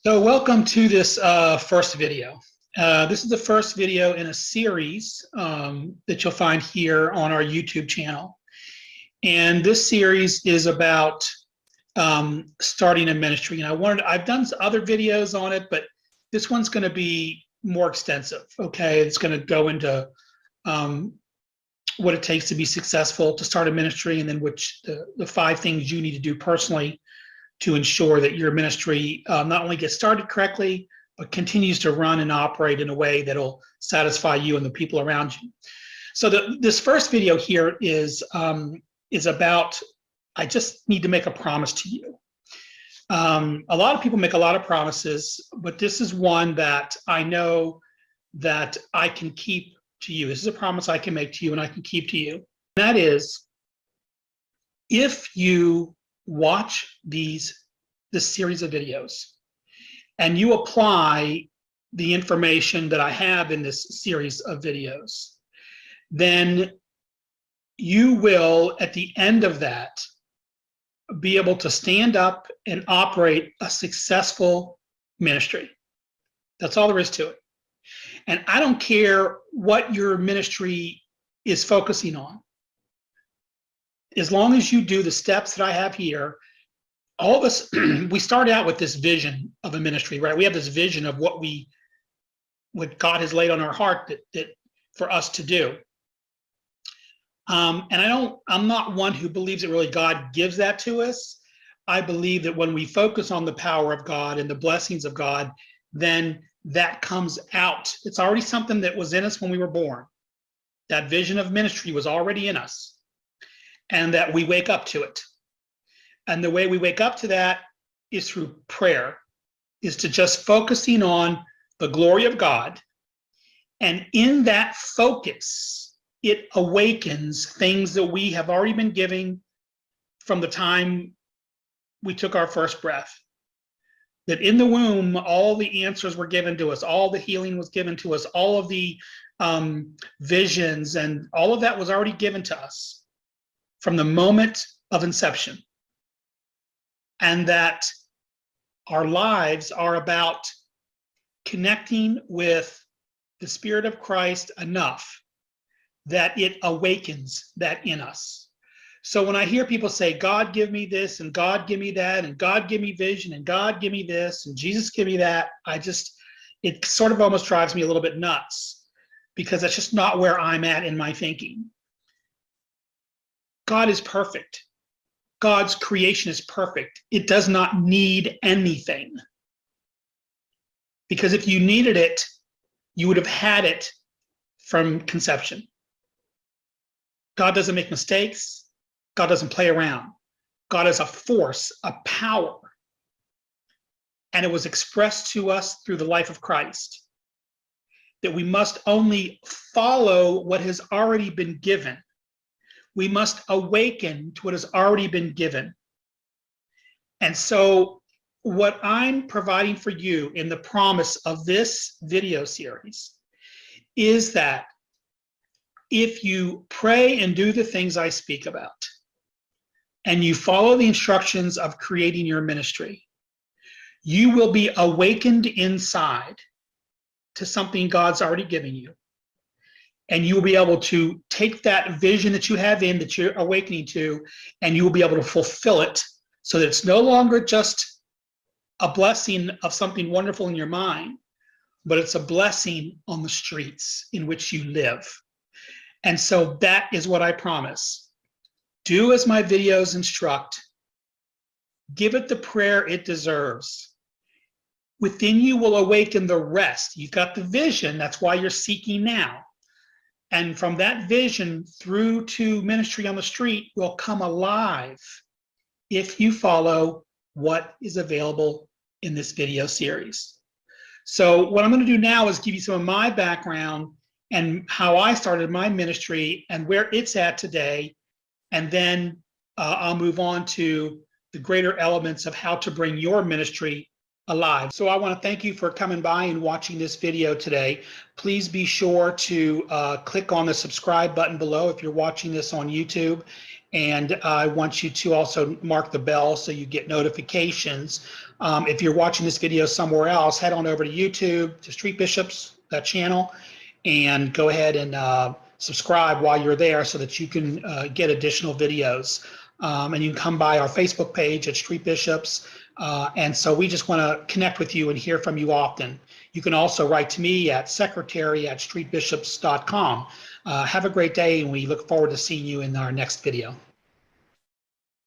So welcome to this first video. This is the first video in a series that you'll find here on our YouTube channel. And this series is about starting a ministry. And I've done other videos on it, but this one's going to be more extensive, okay? It's going to go into what it takes to be successful to start a ministry, and then the 5 things you need to do personally to ensure that your ministry not only gets started correctly, but continues to run and operate in a way that'll satisfy you and the people around you. So this first video here is about, I just need to make a promise to you. A lot of people make a lot of promises, but this is one that I know that I can keep to you. This is a promise I can make to you and I can keep to you. And that is, if you watch this series of videos and you apply the information that I have in this series of videos, then you will, at the end of that, be able to stand up and operate a successful ministry. That's all there is to it. And I don't care what your ministry is focusing on. As long as you do the steps that I have here, all of us, we start out with this vision of a ministry, right? We have this vision of what God has laid on our heart that for us to do. And I'm not one who believes that really God gives that to us. I believe that when we focus on the power of God and the blessings of God, then that comes out. It's already something that was in us when we were born. That vision of ministry was already in us, and that we wake up to it. And the way we wake up to that is through prayer, is to just focusing on the glory of God. And in that focus, it awakens things that we have already been giving from the time we took our first breath. That in the womb, all the answers were given to us, all the healing was given to us, all of the visions and all of that was already given to us from the moment of inception. And that our lives are about connecting with the Spirit of Christ enough that it awakens that in us. So when I hear people say, God give me this, and God give me that, and God give me vision, and God give me this, and Jesus give me that, it sort of almost drives me a little bit nuts, because that's just not where I'm at in my thinking. God is perfect. God's creation is perfect. It does not need anything. Because if you needed it, you would have had it from conception. God doesn't make mistakes. God doesn't play around. God is a force, a power. And it was expressed to us through the life of Christ, that we must only follow what has already been given. We must awaken to what has already been given. And so what I'm providing for you in the promise of this video series is that if you pray and do the things I speak about, and you follow the instructions of creating your ministry, you will be awakened inside to something God's already given you. And you will be able to take that vision that you have that you're awakening to, and you will be able to fulfill it so that it's no longer just a blessing of something wonderful in your mind, but it's a blessing on the streets in which you live. And so that is what I promise. Do as my videos instruct. Give it the prayer it deserves. Within you will awaken the rest. You've got the vision, that's why you're seeking now. And from that vision through to ministry on the street will come alive if you follow what is available in this video series. So what I'm going to do now is give you some of my background and how I started my ministry and where it's at today. And then I'll move on to the greater elements of how to bring your ministry alive. So I want to thank you for coming by and watching this video today. Please be sure to click on the subscribe button below if you're watching this on YouTube, And I want you to also mark the bell so you get notifications. If you're watching this video somewhere else, head on over to YouTube, to Street Bishops, that channel, and go ahead and subscribe while you're there so that you can get additional videos. And you can come by our Facebook page at Street Bishops. And so we just want to connect with you and hear from you often. You can also write to me at secretary@streetbishops.com. Have a great day, and we look forward to seeing you in our next video.